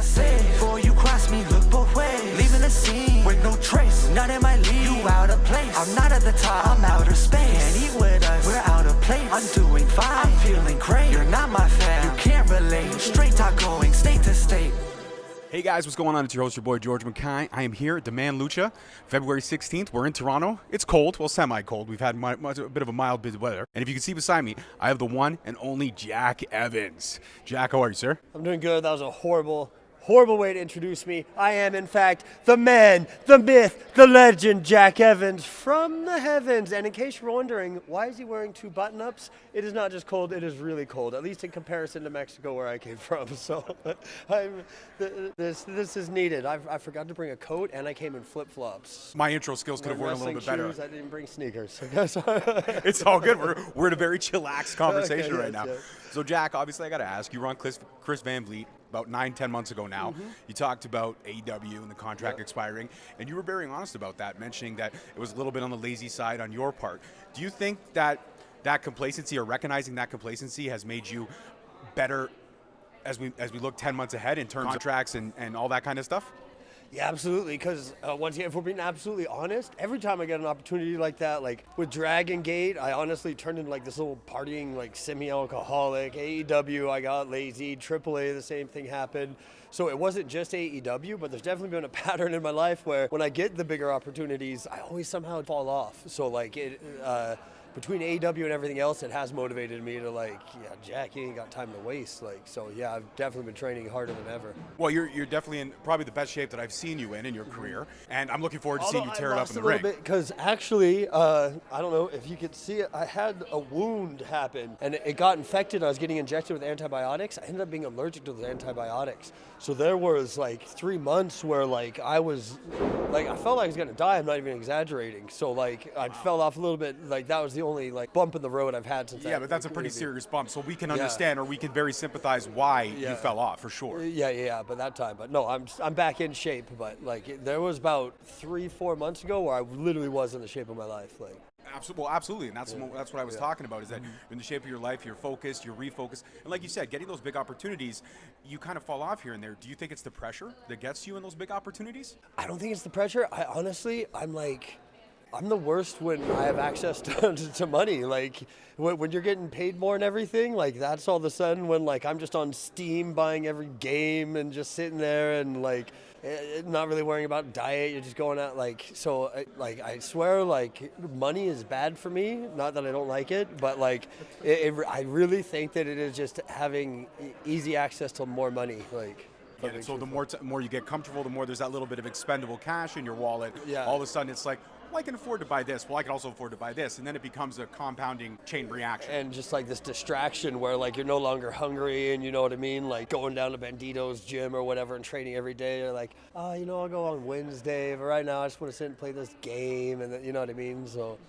safe. Before you cross me, look both ways. Leaving the scene with no trace. None in my league. You out of place. I'm not at the top. I'm outer space. Can't eat with us. We're out of place. I'm doing fine. I'm feeling great. You're not my fan. You can't relate. Straight talk going state to state. Hey guys, what's going on? It's your host, your boy George McKay. I am here at Demand Lucha, February 16th. We're in Toronto. It's cold, well, semi-cold. We've had a bit of a mild bit of weather. And if you can see beside me, I have the one and only Jack Evans. Jack, how are you, sir? I'm doing good. That was a horrible way to introduce me. I am, in fact, the man, the myth, the legend, Jack Evans from the heavens. And in case you're wondering, why is he wearing two button-ups? It is not just cold, it is really cold, at least in comparison to Mexico where I came from. So this is needed. I forgot to bring a coat, and I came in flip-flops. My intro skills could have worked a little bit better. I didn't bring sneakers. It's all good. We're in a very chillaxed conversation right now. Yeah. So, Jack, obviously I got to ask, you were on Chris Van Vliet about 9-10 months ago now. Mm-hmm. You talked about AEW and the contract expiring, and you were very honest about that, mentioning that it was a little bit on the lazy side on your part. Do you think that complacency, or recognizing that complacency, has made you better as we look 10 months ahead in terms of contracts and all that kind of stuff? Yeah, absolutely, because once again, if we're being absolutely honest, every time I get an opportunity like that, like with Dragon Gate, I honestly turned into like this little partying, like semi-alcoholic. AEW, I got lazy. AAA, the same thing happened. So it wasn't just AEW, but there's definitely been a pattern in my life where when I get the bigger opportunities, I always somehow fall off. So like between AEW and everything else, it has motivated me to Jack, you ain't got time to waste. So yeah, I've definitely been training harder than ever. Well, you're definitely in probably the best shape that I've seen you in your career, and I'm looking forward to seeing you tear it up in the ring. Because actually, I don't know if you could see it, I had a wound happen, and it got infected. I was getting injected with antibiotics. I ended up being allergic to those antibiotics. So there was like 3 months where I felt like I was gonna die. I'm not even exaggerating. So I fell off a little bit. That was the only bump in the road I've had since. Yeah, but that's a pretty serious bump. So we can understand, or we can very sympathize why you fell off for sure. Yeah. But that time, but no, I'm back in shape. But there was about 3-4 months ago where I literally was in the shape of my life. Absolutely, and that's what I was talking about, is that you're in the shape of your life, you're focused, you're refocused, and like you said, getting those big opportunities, you kind of fall off here and there. Do you think it's the pressure that gets you in those big opportunities? I don't think it's the pressure. I'm the worst when I have access to money. When you're getting paid more and everything, that's all of a sudden when I'm just on Steam buying every game and just sitting there and not really worrying about diet. You're just going out I swear money is bad for me. Not that I don't like it, but I really think that it is just having easy access to more money. Yeah, so the more you get comfortable, the more there's that little bit of expendable cash in your wallet. Yeah. All of a sudden it's I can afford to buy this. Well, I can also afford to buy this. And then it becomes a compounding chain reaction. And just this distraction where you're no longer hungry, and you know what I mean? Going down to Bandito's gym or whatever and training every day. You're I'll go on Wednesday, but right now I just want to sit and play this game, and you know what I mean? So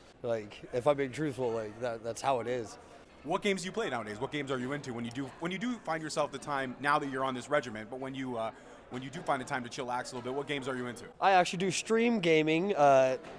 if I'm being truthful, that's how it is. What games do you play nowadays? What games are you into when you do find yourself the time, now that you're on this regiment, but when you do find the time to chillax a little bit, what games are you into? I actually do stream gaming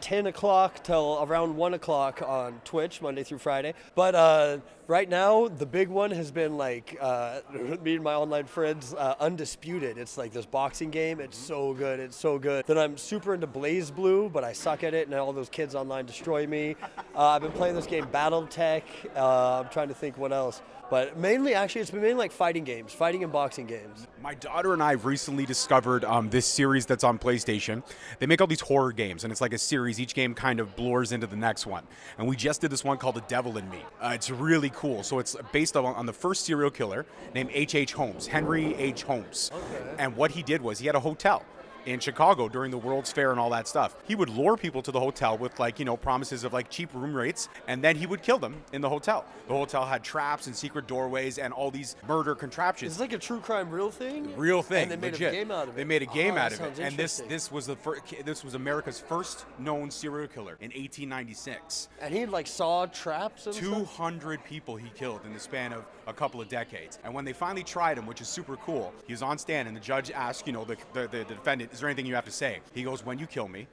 10 o'clock till around 1 o'clock on Twitch, Monday through Friday. But right now, the big one has been me and my online friends, Undisputed. It's this boxing game. It's so good. It's so good. Then I'm super into Blaze Blue, but I suck at it, and all those kids online destroy me. I've been playing this game, Battletech. I'm trying to think what else. But mainly, actually, it's been mainly fighting games, fighting and boxing games. My daughter and I have recently discovered this series that's on PlayStation. They make all these horror games, and it's like a series. Each game kind of blurs into the next one. And we just did this one called The Devil in Me. It's really cool. So it's based on the first serial killer named H.H. Holmes, Henry H. Holmes. Okay. And what he did was he had a hotel in Chicago during the World's Fair and all that stuff. He would lure people to the hotel with promises of cheap room rates, and then he would kill them in the hotel. The hotel had traps and secret doorways and all these murder contraptions. It's a true crime, real thing? Real thing. And they made legit. A game out of it. They made a game out of it. And this was America's first known serial killer in 1896. And he saw traps and 200 people he killed in the span of a couple of decades. And when they finally tried him, which is super cool, he was on stand and the judge asked, the defendant, is there anything you have to say? He goes, when you kill me,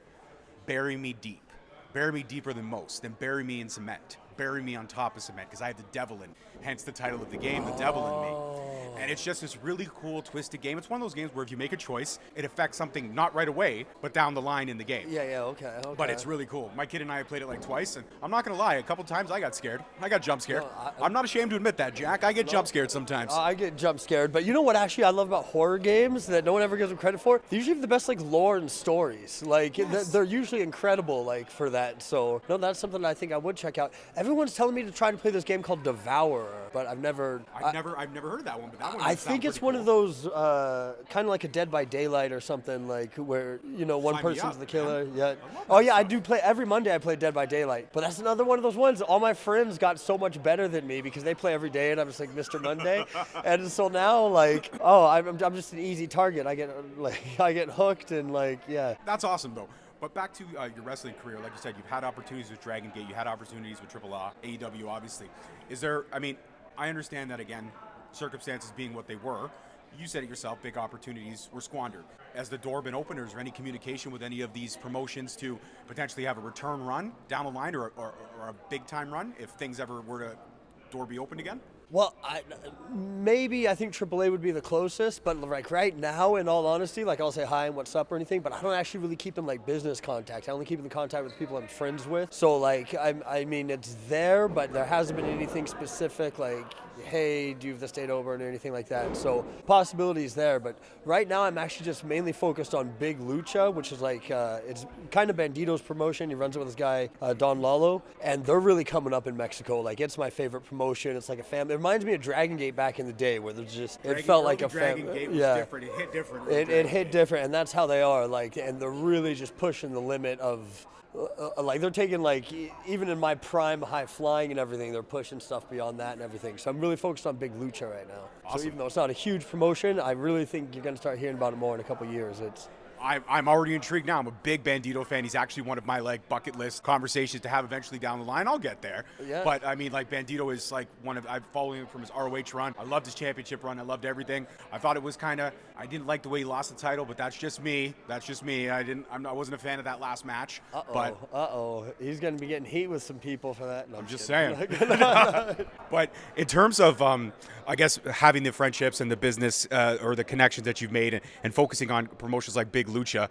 bury me deep. Bury me deeper than most. Then bury me in cement. Bury me on top of cement, because I have the devil in me. Hence the title of the game, The Devil in Me. And it's just this really cool, twisted game. It's one of those games where if you make a choice, it affects something not right away, but down the line in the game. Yeah, okay. But it's really cool. My kid and I have played it like twice, and I'm not going to lie, a couple times I got scared. I got jump scared. I'm not ashamed to admit that, Jack. I get jump scared sometimes. I get jump scared, but you know what actually I love about horror games that no one ever gives them credit for? They usually have the best like lore and stories. Like they're usually incredible like for that. So no, that's something I think I would check out. Everyone's telling me to try to play this game called Devourer, but I've never heard of that one, but that one I think it's one of those kind of like a Dead by Daylight or something, like where one Sign me person's up, the killer. man. Yeah. Oh yeah, I do play every Monday. I play Dead by Daylight, but that's another one of those ones. All my friends got so much better than me because they play every day, and I'm just like Mr. Monday. And so now like, I'm just an easy target. I get hooked and like yeah. That's awesome though. But back to your wrestling career, like you said, you've had opportunities with Dragon Gate, you had opportunities with AEW, obviously. I understand that, again, circumstances being what they were, you said it yourself, big opportunities were squandered. Has the door been opened, or is there any communication with any of these promotions to potentially have a return run down the line or a big-time run if things ever were to door be opened again? Well, I think AAA would be the closest, but like right now, in all honesty, like I'll say hi and what's up or anything, but I don't actually really keep in like business contact. I only keep in contact with people I'm friends with. So like, I mean, it's there, but there hasn't been anything specific like, hey, do you have this date over and anything like that. So possibilities there, but right now I'm actually just mainly focused on Big Lucha, which is like, it's kind of Bandito's promotion. He runs it with this guy, Don Lalo, and they're really coming up in Mexico. Like it's my favorite promotion. It's like a family. It reminds me of Dragon Gate back in the day where there's just, it felt like a family. Dragon Gate was different. It hit different. It hit different, and that's how they are. Like, and they're really just pushing the limit of, like they're taking like, even in my prime high flying and everything, they're pushing stuff beyond that and everything. So I'm really focused on Big Lucha right now. Awesome. So even though it's not a huge promotion, I really think you're going to start hearing about it more in a couple of years. I'm already intrigued now. I'm a big Bandito fan. He's actually one of my like bucket list conversations to have eventually down the line. I'll get there. Yeah. But I mean, like Bandito is like I'm following him from his ROH run. I loved his championship run. I loved everything. I thought it was I didn't like the way he lost the title, but that's just me. I wasn't a fan of that last match. He's going to be getting heat with some people for that. No, I'm just saying. But in terms of, I guess, having the friendships and the business or the connections that you've made and focusing on promotions like Big Lucha,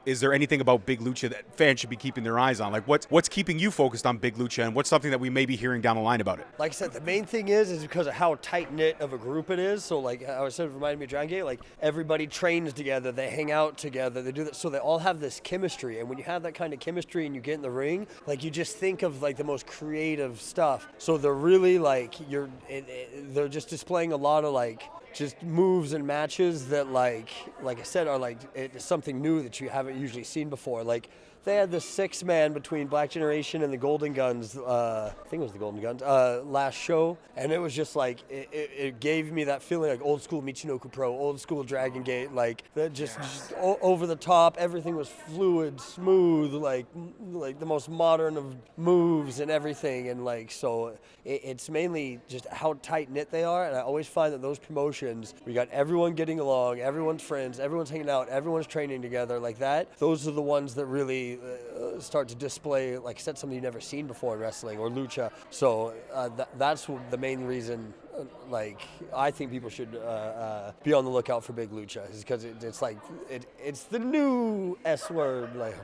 is there anything about Big Lucha that fans should be keeping their eyes on? Like, what's keeping you focused on Big Lucha, and what's something that we may be hearing down the line about it? Like I said, the main thing is because of how tight-knit of a group it is. So like I said, it reminded me of Dragon Gate, like everybody trains together, they hang out together, they do that. So they all have this chemistry. And when you have that kind of chemistry and you get in the ring, like you just think of like the most creative stuff. So they're really like, they're just displaying a lot of like, just moves and matches that like I said, are like, it's something new that you haven't usually seen before. Like they had the 6-man between Black Generation and the Golden Guns, I think it was the Golden Guns, last show. And it was just like, it gave me that feeling like old school Michinoku Pro, old school Dragon Gate, like that just over the top. Everything was fluid, smooth, like the most modern of moves and everything. And like, so it's mainly just how tight knit they are. And I always find that those promotions, we got everyone getting along, everyone's friends, everyone's hanging out, everyone's training together like that. Those are the ones that really start to display, like I said, something you've never seen before in wrestling or lucha. So that's the main reason, like I think people should be on the lookout for Big Lucha, is because it's like it's the new S word. Like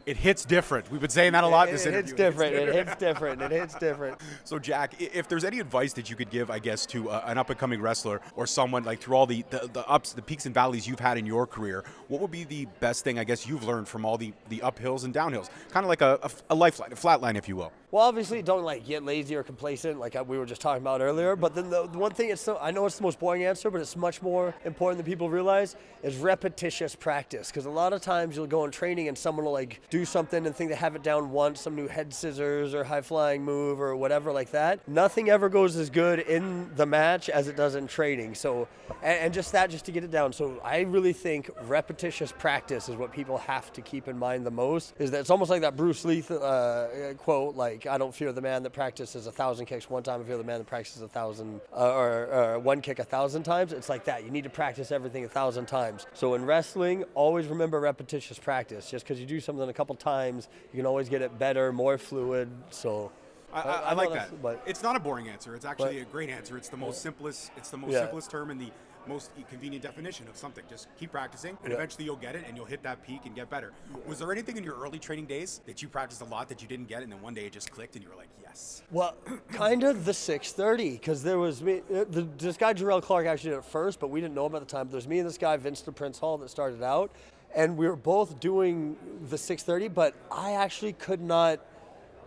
it hits different. We've been saying that a lot in this interview. It hits different. So Jack, if there's any advice that you could give, I guess, to an up-and-coming wrestler or someone like through all the ups, the peaks and valleys you've had in your career, what would be the best thing I guess you've learned from all the uphills and downhills? Kind of like a lifeline, a flat line, if you will. Well, obviously, don't like get lazy or complacent, like we were just talking about earlier. But then the one thing, I know it's the most boring answer, but it's much more important than people realize, is repetitious practice. Because a lot of times you'll go in training and someone will like do something and think they have it down once, some new head scissors or high flying move or whatever like that. Nothing ever goes as good in the match as it does in training. So, and just to get it down. So I really think repetitious practice is what people have to keep in mind the most. Is that it's almost like that Bruce Lee quote, like, I don't fear the man that practices 1,000 kicks one time, I fear the man that practices 1,000 or one kick 1,000 times. It's like that. You need to practice everything 1,000 times. So in wrestling, always remember repetitious practice. Just because you do something a couple times, you can always get it better, more fluid. So I know like that's- that. but- It's not a boring answer. It's actually a great answer. It's the most simplest. It's the most Yeah. simplest term and the most convenient definition of something. Just keep practicing, and eventually you'll get it, and you'll hit that peak and get better. Was there anything in your early training days that you practiced a lot that you didn't get, and then one day it just clicked, and you were like, yes? Well, kind of the 630, because there was me. This guy Jarrell Clark actually did it first, but we didn't know him at the time. There's me and this guy Vince the Prince Hall that started out, and we were both doing the 630, but I actually could not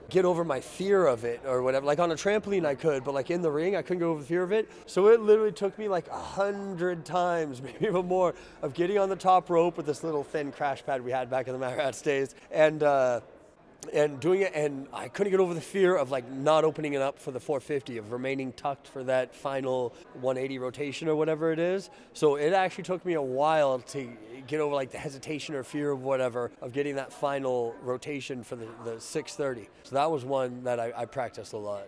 get over my fear of it or whatever. Like on a trampoline I could, but like in the ring I couldn't get over the fear of it. So it literally took me like 100 times, maybe even more, of getting on the top rope with this little thin crash pad we had back in the Mad Rats days, and doing it, and I couldn't get over the fear of like not opening it up for the 450, of remaining tucked for that final 180 rotation or whatever it is. So it actually took me a while to get over like the hesitation or fear of whatever of getting that final rotation for the 630. So that was one that I practiced a lot.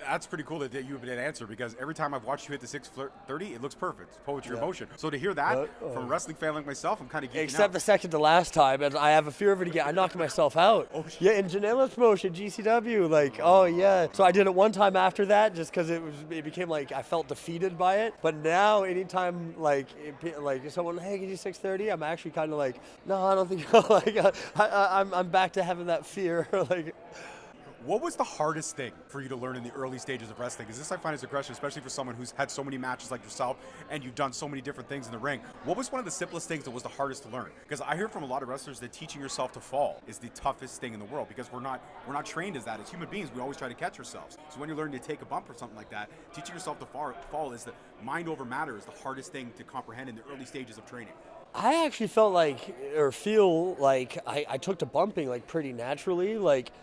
That's pretty cool that you have an answer, because every time I've watched you hit the 630, it looks perfect. It's poetry of motion. So to hear that from a wrestling fan like myself, I'm kind of geeking Except out. the second to last time, and I have a fear of it again. I knocked myself out. Yeah, in Janela's promotion, GCW, like, So I did it one time after that, just because it became like I felt defeated by it. But now, anytime like someone, hey, can you do 630? I'm actually kind of like, no, I don't think. I'm back to having that fear, like. What was the hardest thing for you to learn in the early stages of wrestling? Because this I find is a question, especially for someone who's had so many matches like yourself and you've done so many different things in the ring. What was one of the simplest things that was the hardest to learn? Because I hear from a lot of wrestlers that teaching yourself to fall is the toughest thing in the world, because we're not trained as that. As human beings, we always try to catch ourselves. So when you're learning to take a bump or something like that, teaching yourself to fall is the mind over matter is the hardest thing to comprehend in the early stages of training. I actually feel like I took to bumping like pretty naturally,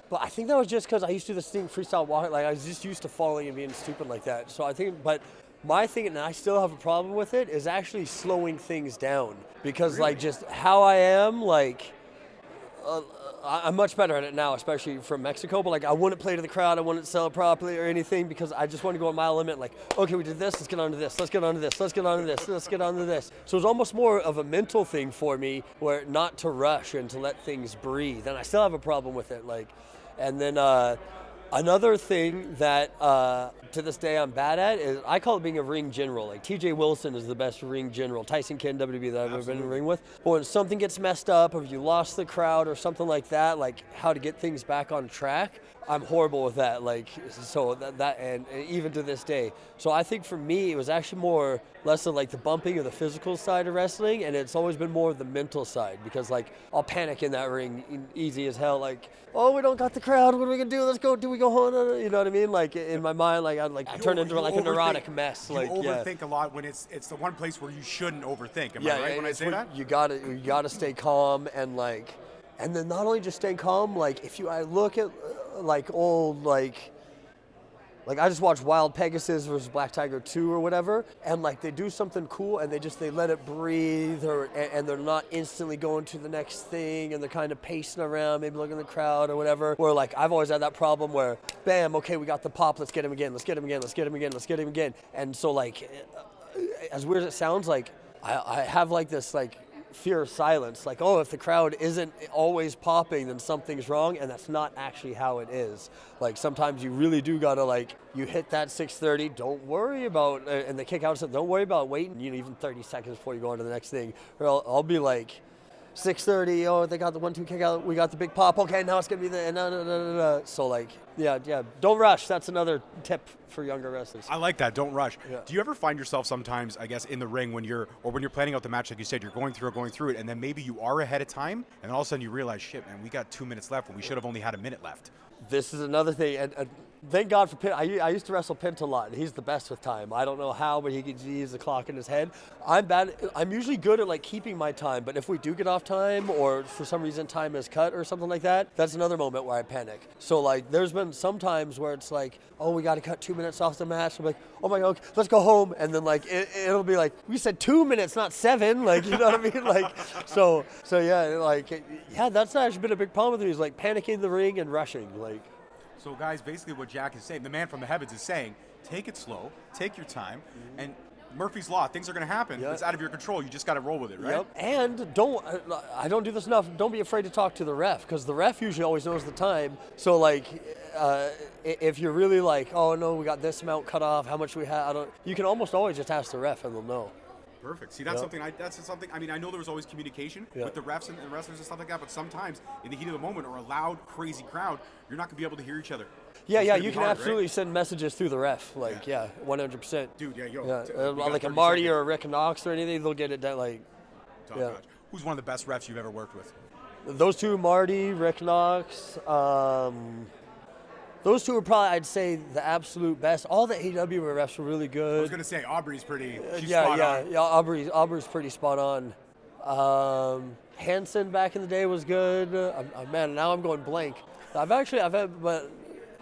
but I think that was just because I used to do this thing freestyle walking, like I was just used to falling and being stupid like that. So I think, but my thing, and I still have a problem with it, is actually slowing things down, because like just how I am, I'm much better at it now, especially from Mexico, but like I wouldn't play to the crowd, I wouldn't sell it properly or anything, because I just want to go a mile limit, like, okay, we did this, let's get on to this, let's get on to this, let's get on to this, let's get on to this. So it's almost more of a mental thing for me, where not to rush and to let things breathe, and I still have a problem with it, and then another thing that to this day I'm bad at is, I call it being a ring general. Like TJ Wilson is the best ring general, Tyson Kidd, WWE, that I've ever been in the ring with. But when something gets messed up, or if you lost the crowd or something like that, like how to get things back on track, I'm horrible with that. And even to this day. So I think for me, it was actually less of like the bumping or the physical side of wrestling, and it's always been more of the mental side, because like I'll panic in that ring easy as hell. Like, oh, we don't got the crowd. What are we gonna do? Let's go. Do we go home? You know what I mean? Like in my mind, I turn into like a neurotic mess. You overthink a lot when it's the one place where you shouldn't overthink. Am I right when I say that? You gotta stay calm, and then not only just stay calm. Like I look at like old I just watched Wild Pegasus versus Black Tiger 2 or whatever, and like they do something cool and they let it breathe, and they're not instantly going to the next thing, and they're kind of pacing around, maybe looking at the crowd or whatever. Where like I've always had that problem where, bam, okay, we got the pop, let's get him again, let's get him again, let's get him again, let's get him again. And so like, as weird as it sounds, like I have like this like fear of silence, like, oh, if the crowd isn't always popping, then something's wrong, and that's not actually how it is. Like sometimes you really do gotta, like, you hit that 630, don't worry about, and the kick out, don't worry about waiting, even 30 seconds before you go on to the next thing, or I'll be like, 630, oh, they got the 1-2 kick out, we got the big pop, okay, now it's gonna be the no. So like, yeah, don't rush. That's another tip for younger wrestlers. I like that, don't rush. Yeah. Do you ever find yourself sometimes, I guess, in the ring when you're planning out the match, like you said, you're going through it, and then maybe you are ahead of time, and all of a sudden you realize, shit, man, we got 2 minutes left when we should have only had a minute left? This is another thing, and thank God for Pint. I used to wrestle Pint a lot, and he's the best with time. I don't know how, but he uses the clock in his head. I'm bad. I'm usually good at like keeping my time, but if we do get off time, or for some reason time is cut or something like that, that's another moment where I panic. So like, there's been some times where it's like, oh, we got to cut 2 minutes off the match. I'm like, oh my God, okay, let's go home, and then like it'll be like, we said 2 minutes, not 7. Like, you know what I mean? Like, so yeah, that's actually been a big problem with me, is like panicking in the ring and rushing. Like. So guys, basically what Jack is saying, the man from the heavens is saying, take it slow, take your time, and Murphy's Law. Things are going to happen. Yep. It's out of your control. You just got to roll with it, right? Yep. And I don't do this enough. Don't be afraid to talk to the ref, because the ref usually always knows the time. So like, if you're really like, oh no, we got this amount cut off, how much we have, you can almost always just ask the ref and they'll know. Perfect. See, that's something. I mean, I know there was always communication with the refs and wrestlers and stuff like that, but sometimes in the heat of the moment or a loud, crazy crowd, you're not gonna be able to hear each other. Yeah, you can absolutely send messages through the ref. Like, 100%. Dude, like a Marty or a Rick Knox or anything, they'll get it done. Like, Top-notch. Who's one of the best refs you've ever worked with? Those two, Marty, Rick Knox. Those two are probably, I'd say, the absolute best. All the AEW refs were really good. I was gonna say Aubrey's pretty. She's spot on. Aubrey's pretty spot on. Hansen back in the day was good. Man, now I'm going blank. I've had, but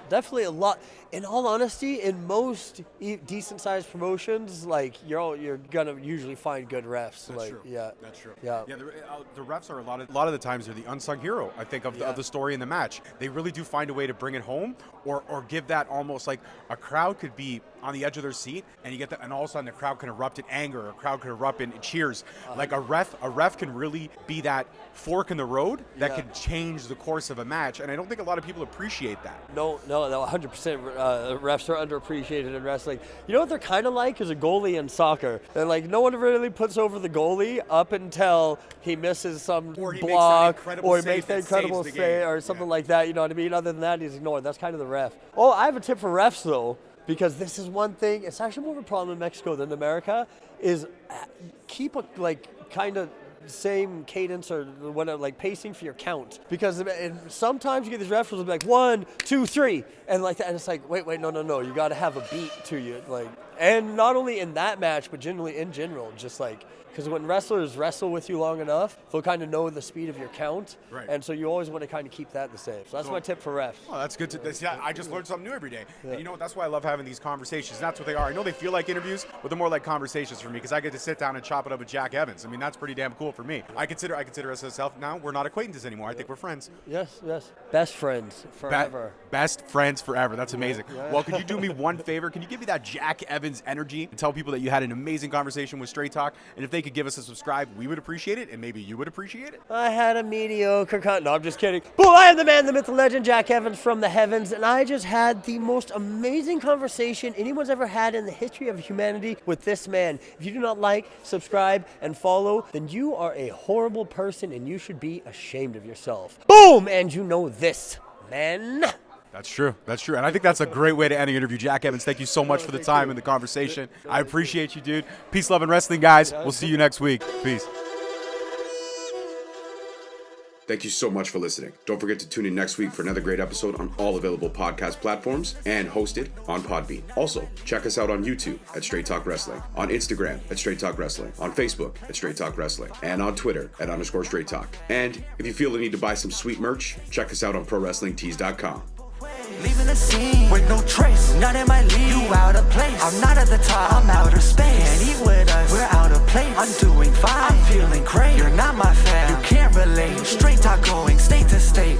definitely a lot. In all honesty, in most decent-sized promotions, like you're gonna usually find good refs. That's true. Yeah, that's true. Yeah, the refs are a lot of the times they're the unsung hero. I think of the story in the match. They really do find a way to bring it home, or give that almost like a crowd could be on the edge of their seat, and you get that, and all of a sudden the crowd can erupt in anger, a crowd can erupt in cheers. Like a ref can really be that fork in the road that can change the course of a match, and I don't think a lot of people appreciate that. No, 100%. Refs are underappreciated in wrestling. You know what they're kind of like is a goalie in soccer. And like no one really puts over the goalie up until he misses some block or he makes that incredible save or something like that. You know what I mean? Other than that, he's ignored. That's kind of the ref. Oh, I have a tip for refs though, because this is one thing. It's actually more of a problem in Mexico than America. Is keep a kind of same cadence or whatever, like pacing for your count, because sometimes you get these refs will be like 1, 2, 3 and like that, and it's like wait no, you got to have a beat to you, like, and not only in that match but generally in general, just like, because when wrestlers wrestle with you long enough, they'll kind of know the speed of your count, right? And so you always want to kind of keep that the same. So that's my tip for refs. Oh, that's good. I just learned something new every day. And you know what? That's why I love having these conversations. That's what they are. I know they feel like interviews, but they're more like conversations for me, because I get to sit down and chop it up with Jack Evans. I mean, that's pretty damn cool for me. I consider us myself now. We're not acquaintances anymore. I think we're friends. Yes. Best friends forever. Best friends forever. That's amazing. Yeah. Well, could you do me one favor? Can you give me that Jack Evans energy and tell people that you had an amazing conversation with Straight Talk? And if they could give us a subscribe, we would appreciate it, and maybe you would appreciate it. I had a mediocre No, I'm just kidding. Boom, I am the man, the myth, the legend, Jack Evans from the heavens, and I just had the most amazing conversation anyone's ever had in the history of humanity with this man. If you do not like, subscribe, and follow, then you are a horrible person, and you should be ashamed of yourself. Boom! And you know this, man. That's true. And I think that's a great way to end the interview. Jack Evans, thank you so much for the time and the conversation. I appreciate you, dude. Peace, love, and wrestling, guys. We'll see you next week. Peace. Thank you so much for listening. Don't forget to tune in next week for another great episode on all available podcast platforms and hosted on Podbean. Also, check us out on YouTube at Straight Talk Wrestling, on Instagram at Straight Talk Wrestling, on Facebook at Straight Talk Wrestling, and on Twitter at _Straight Talk. And if you feel the need to buy some sweet merch, check us out on ProWrestlingTees.com. Leaving the scene with no trace, not in my league. You out of place. I'm not at the top. I'm outer space. Can't eat with us. We're out of place. I'm doing fine. I'm feeling great. You're not my fan. You can't relate. Straight talk going state to state.